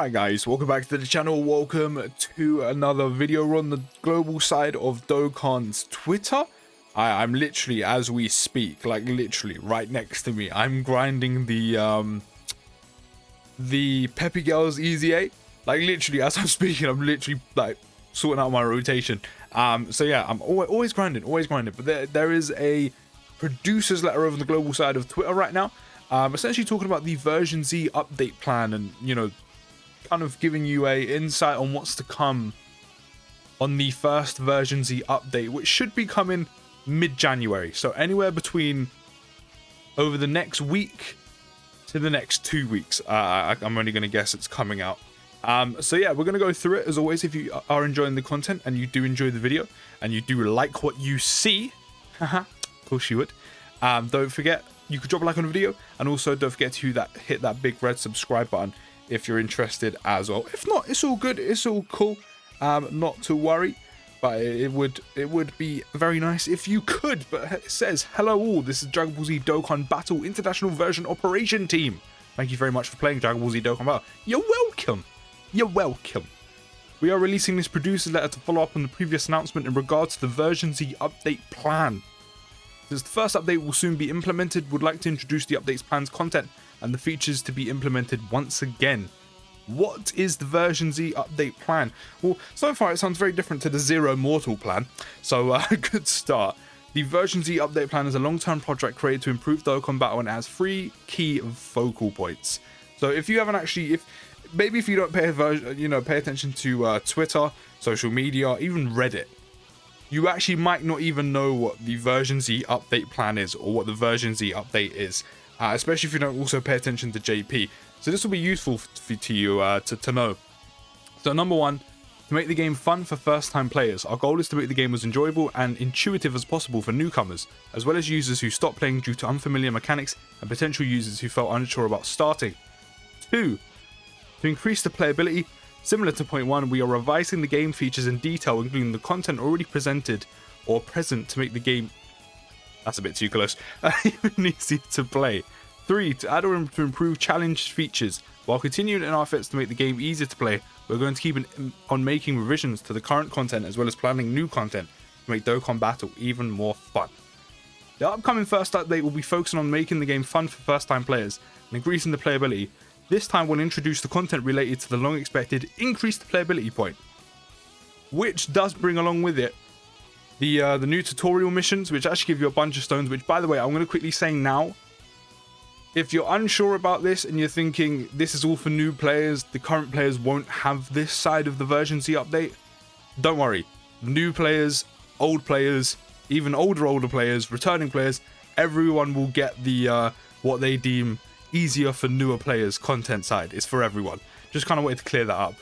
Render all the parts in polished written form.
Alright guys, welcome back to the channel. Welcome to another video on the global side of Dokkan's Twitter. I'm literally, as we speak, like literally right next to me, I'm grinding the Peppy Girls Easy 8. Like literally as I'm speaking, I'm literally like sorting out my rotation. So yeah, I'm always grinding. But there is a producer's letter over the global side of Twitter right now. Essentially talking about the version Z update plan and, you know, kind of giving you a insight on what's to come on the first version Z update, which should be coming mid-January. So anywhere between over the next week to the next 2 weeks. I'm only going to guess it's coming out. So yeah, we're going to go through it. As always, if you are enjoying the content and you do enjoy the video and you do like what you see, of course you would, don't forget, you could drop a like on the video, and also don't forget to hit that big red subscribe button if you're interested as well. If not, it's all good, it's all cool, not to worry, but it would be very nice if you could. But it says, hello all, this is Dragon Ball Z Dokkan Battle International Version Operation Team. Thank you very much for playing Dragon Ball Z Dokkan Battle. You're welcome. We are releasing this producer's letter to follow up on the previous announcement in regards to the version Z update plan. Since the first update will soon be implemented, would like to introduce the update's plan's content and the features to be implemented once again. What is the version Z update plan? Well, so far it sounds very different to the Zero Mortal plan, so a good start. The version Z update plan is a long-term project created to improve Dokkan Battle and has 3 key focal points. So if you haven't actually, maybe if you don't pay attention to Twitter, social media, even Reddit, you actually might not even know what the version Z update plan is or what the version Z update is, especially if you don't also pay attention to JP. So this will be useful to you to know. So number 1, to make the game fun for first-time players. Our goal is to make the game as enjoyable and intuitive as possible for newcomers, as well as users who stopped playing due to unfamiliar mechanics and potential users who felt unsure about starting. 2, to increase the playability. Similar to point 1, we are revising the game features in detail, including the content already presented or present to make the game, that's a bit too close, even easier to play. 3, to add or to improve challenge features. While continuing in our efforts to make the game easier to play, we're going to keep on making revisions to the current content as well as planning new content to make Dokkan Battle even more fun. The upcoming first update will be focusing on making the game fun for first time players and increasing the playability. This time we'll introduce the content related to the long expected increased playability point, which does bring along with it the new tutorial missions, which actually give you a bunch of stones, which, by the way, I'm going to quickly say now, if you're unsure about this and you're thinking this is all for new players, the current players won't have this side of the version Z update, don't worry. New players, old players, even older players, returning players, everyone will get the what they deem easier for newer players content side. It's for everyone. Just kind of wanted to clear that up.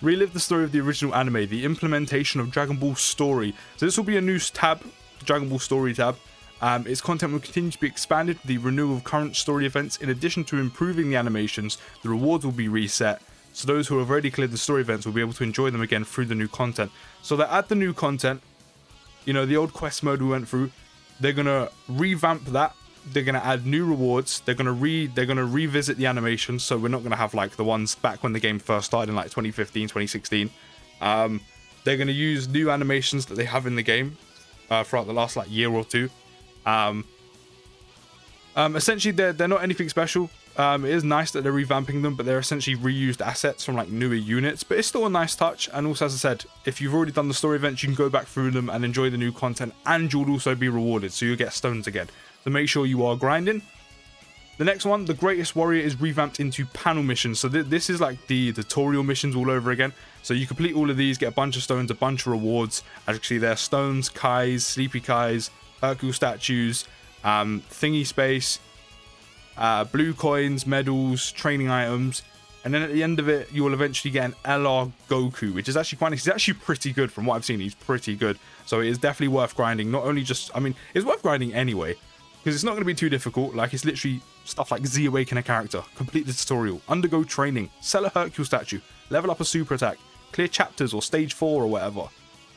Relive the story of the original anime, the implementation of Dragon Ball Story. So this will be a new tab, Dragon Ball Story tab. Its content will continue to be expanded with the renewal of current story events. In addition to improving the animations, the rewards will be reset, so those who have already cleared the story events will be able to enjoy them again through the new content. So they add the new content, you know, the old quest mode we went through, they're gonna revamp that. They're going to add new rewards. They're going to revisit the animations, so we're not going to have like the ones back when the game first started in like 2015, 2016. They're going to use new animations that they have in the game throughout the last like year or 2. Essentially, they're not anything special. It is nice that they're revamping them, but they're essentially reused assets from like newer units. But it's still a nice touch. And also, as I said, if you've already done the story events, you can go back through them and enjoy the new content, and you'll also be rewarded, so you'll get stones again. So make sure you are grinding. The next one, the Greatest Warrior, is revamped into panel missions. So this is like the tutorial missions all over again. So you complete all of these, get a bunch of stones, a bunch of rewards. Actually, there are stones, Kais, Sleepy Kais, Hercule statues, thingy space, blue coins, medals, training items. And then at the end of it, you will eventually get an LR Goku, which is actually quite nice. He's actually pretty good from what I've seen. He's pretty good. So it is definitely worth grinding. Not only just, I mean, it's worth grinding anyway, because it's not going to be too difficult. Like, it's literally stuff like Z awaken a character, complete the tutorial, undergo training, sell a Hercule statue, level up a super attack, clear chapters or stage 4 or whatever.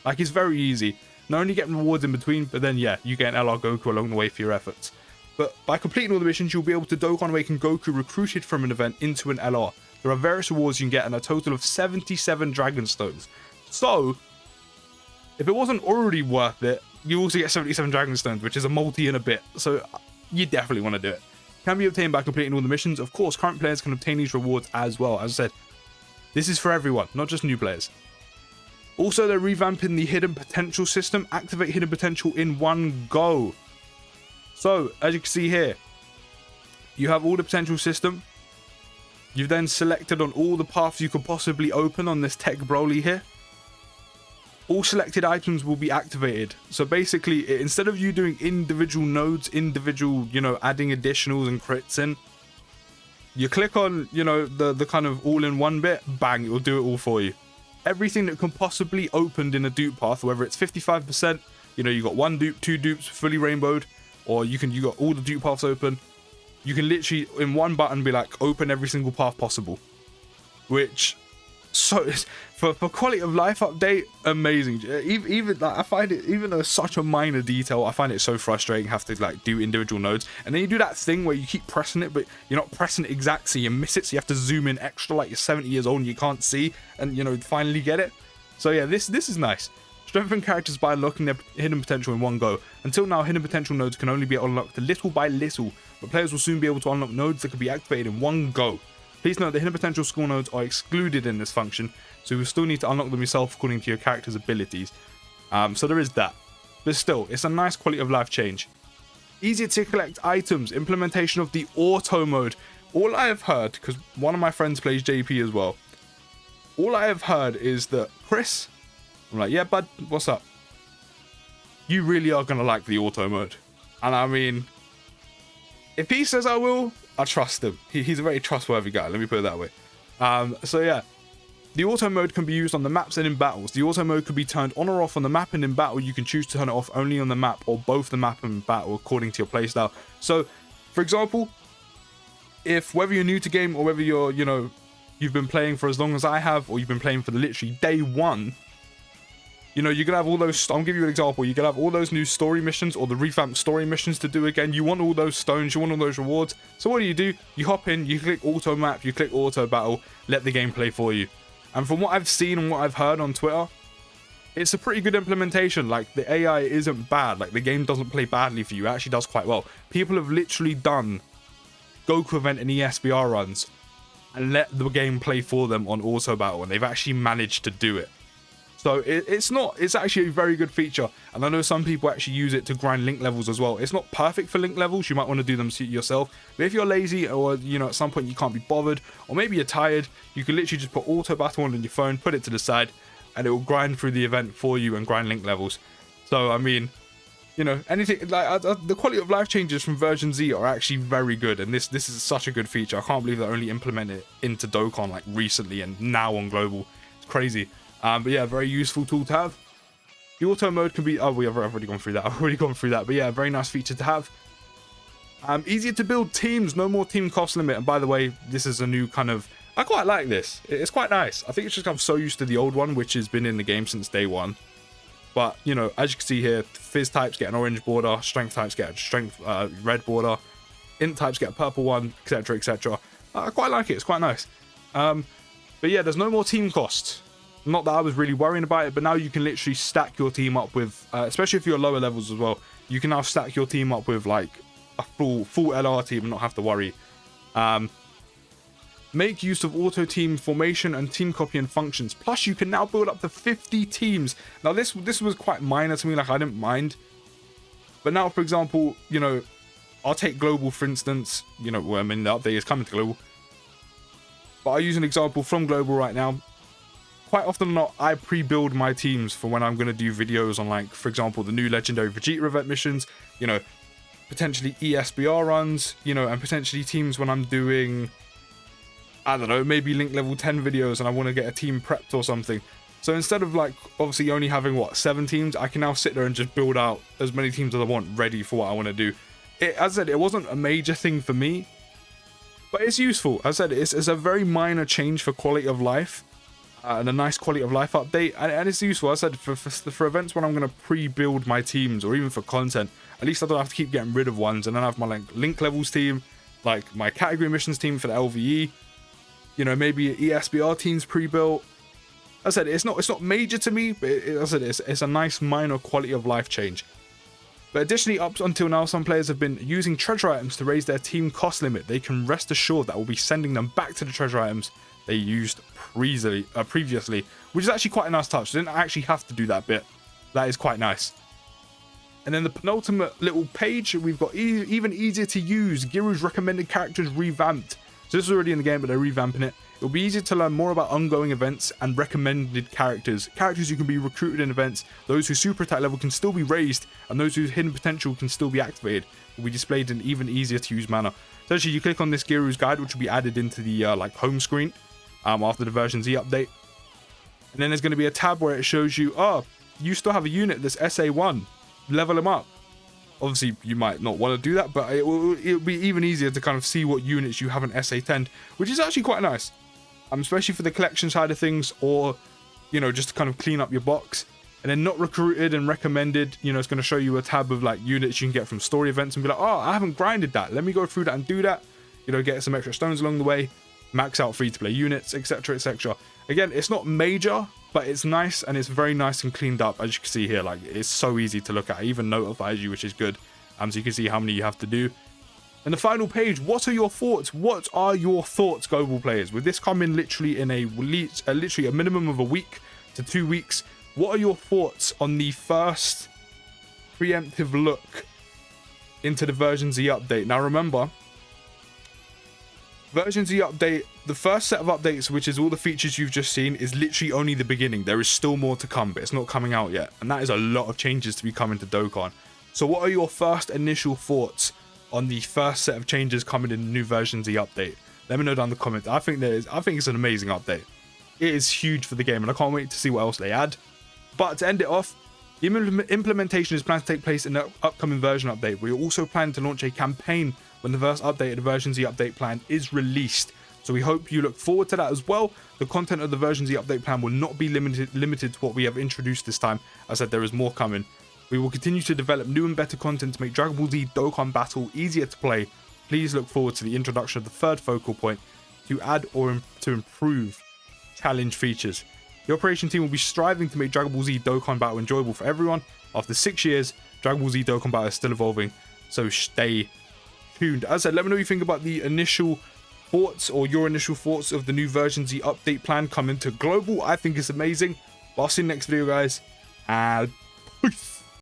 Like, it's very easy. Not only getting rewards in between, but then yeah, you get an LR Goku along the way for your efforts. But by completing all the missions, you'll be able to Dokkan awaken Goku recruited from an event into an LR. there are various rewards you can get, and a total of 77 dragon stones. So if it wasn't already worth it, you also get 77 dragon stones, which is a multi and a bit. So you definitely want to do it. Can be obtained by completing all the missions. Of course, current players can obtain these rewards as well. As I said, this is for everyone, not just new players. Also, they're revamping the hidden potential system. Activate hidden potential in one go. So, as you can see here, you have all the potential system. You've then selected on all the paths you could possibly open on this Tech Broly here. All selected items will be activated. So basically, instead of you doing individual nodes, adding additionals and crits in, you click on, the kind of all-in-one bit, bang, it will do it all for you. Everything that can possibly opened in a dupe path, whether it's 55%, you got 1 dupe, 2 dupes, fully rainbowed, or you got all the dupe paths open. You can literally, in one button, be like, open every single path possible. Which, so, for quality of life update, amazing. Even like, I find it, even though it's such a minor detail, I find it so frustrating, have to like do individual nodes. And then you do that thing where you keep pressing it, but you're not pressing it exact, so you miss it, so you have to zoom in extra, like you're 70 years old and you can't see, and finally get it. So yeah, this is nice. Strengthen characters by unlocking their hidden potential in one go. Until now, hidden potential nodes can only be unlocked little by little, but players will soon be able to unlock nodes that can be activated in one go. Please note the hidden potential skill nodes are excluded in this function, so you will still need to unlock them yourself according to your character's abilities. So there is that. But still, it's a nice quality of life change. Easier to collect items, implementation of the auto mode. All I have heard, because one of my friends plays JP as well, all I have heard is that Chris, I'm like, yeah, bud, what's up? You really are going to like the auto mode. And I mean, if he says I will, I trust him. He's a very trustworthy guy, let me put it that way. So yeah, the auto mode can be used on the maps and in battles. The auto mode can be turned on or off on the map, and in battle you can choose to turn it off only on the map or both the map and battle according to your playstyle. So, for example, if whether you're new to game or whether you're, you've been playing for as long as I have, or you've been playing for literally day one, you're going to have all those, I'll give you an example, you're going to have all those new story missions or the revamped story missions to do again. You want all those stones, you want all those rewards. So what do? You hop in, you click auto map, you click auto battle, let the game play for you. And from what I've seen and what I've heard on Twitter, it's a pretty good implementation. Like, the AI isn't bad. Like, the game doesn't play badly for you. It actually does quite well. People have literally done Goku event and ESBR runs and let the game play for them on auto battle, and they've actually managed to do it. So it's actually a very good feature, and I know some people actually use it to grind link levels as well. It's not perfect for link levels, you might want to do them yourself, but if you're lazy, or at some point you can't be bothered, or maybe you're tired, you can literally just put auto battle on your phone, put it to the side, and it will grind through the event for you and grind link levels. So I mean, anything like the quality of life changes from version Z are actually very good, and this is such a good feature. I can't believe they only implemented it into Dokkan like recently and now on global. It's crazy. But yeah, very useful tool to have. The auto mode can be, I've already gone through that. But yeah, very nice feature to have. Easier to build teams, no more team cost limit. And by the way, this is a new kind of, I quite like this. It's quite nice. I think it's just I'm so used to the old one, which has been in the game since day one. But, as you can see here, Fizz types get an orange border, Strength types get a red border, Int types get a purple one, etc, etc. I quite like it, it's quite nice. But yeah, there's no more team costs. Not that I was really worrying about it, but now you can literally stack your team up with, especially if you're lower levels as well, you can now stack your team up with like a full LR team and not have to worry. Make use of auto team formation and team copying functions. Plus, you can now build up to 50 teams. Now, this was quite minor to me, like I didn't mind. But now, for example, I'll take Global, for instance. The update is coming to Global. But I'll use an example from Global right now. Quite often not, I pre-build my teams for when I'm going to do videos on, like, for example, the new Legendary Vegeta event missions, potentially ESBR runs, and potentially teams when I'm doing, I don't know, maybe Link level 10 videos and I want to get a team prepped or something. So instead of, like, obviously only having, 7 teams, I can now sit there and just build out as many teams as I want ready for what I want to do. As I said, it wasn't a major thing for me, but it's useful. As I said, it's a very minor change for quality of life. And a nice quality of life update, and it's useful. As I said, for events when I'm going to pre-build my teams, or even for content, at least I don't have to keep getting rid of ones, and then I have my link levels team, like my category missions team for the LVE, You know, maybe ESBR teams pre-built. As I said, it's not major to me, but as I said, it's a nice minor quality of life change. But additionally, up until now, some players have been using treasure items to raise their team cost limit. They can rest assured that we'll be sending them back to the treasure items they used previously, which is actually quite a nice touch. They didn't actually have to do that bit. That is quite nice. And then the penultimate little page, we've got even easier to use. Giru's recommended characters revamped. So this is already in the game, but they're revamping it. It'll be easier to learn more about ongoing events and recommended characters. Characters who can be recruited in events, those whose super attack level can still be raised, and those whose hidden potential can still be activated, will be displayed in even easier to use manner. So actually, you click on this Giru's guide, which will be added into the like home screen after the version Z update. And then there's going to be a tab where it shows you, oh, you still have a unit that's SA1. Level them up. Obviously, you might not want to do that, but it'll be even easier to kind of see what units you have in SA10, which is actually quite nice. Especially for the collection side of things, or, you know, just to kind of clean up your box. And then not recruited and recommended, you know, it's going to show you a tab of like units you can get from story events and be like, oh, I haven't grinded that. Let me go through that and do that. You know, get some extra stones along the way, max out free-to-play units, etc., etc. Again, it's not major, but it's nice, and it's very nice and cleaned up, as you can see here. Like, it's so easy to look at. It even notifies you, which is good. So you can see how many you have to do. And the final page, what are your thoughts? What are your thoughts, global players? With this coming literally in literally a minimum of a week to 2 weeks, what are your thoughts on the first preemptive look into the version Z update? Now remember, version Z update, the first set of updates, which is all the features you've just seen, is literally only the beginning. There is still more to come, but it's not coming out yet. And that is a lot of changes to be coming to Dokkan. So what are your first initial thoughts on the first set of changes coming in the new version Z update? Let me know down in the comments. I think it's an amazing update. It is huge for the game, and I can't wait to see what else they add. But to end it off, the implementation is planned to take place in the upcoming version update. We also plan to launch a campaign when the first update of the version Z update plan is released. So we hope you look forward to that as well. The content of the version Z update plan will not be limited to what we have introduced this time. As I said, there is more coming. We will continue to develop new and better content to make Dragon Ball Z Dokkan Battle easier to play. Please look forward to the introduction of the third focal point to add or to improve challenge features. The operation team will be striving to make Dragon Ball Z Dokkan Battle enjoyable for everyone. After 6 years, Dragon Ball Z Dokkan Battle is still evolving, so stay tuned. As I said, let me know what you think about the initial thoughts, or your initial thoughts of the new version Z update plan coming to global. I think it's amazing. But I'll see you in the next video, guys, and peace.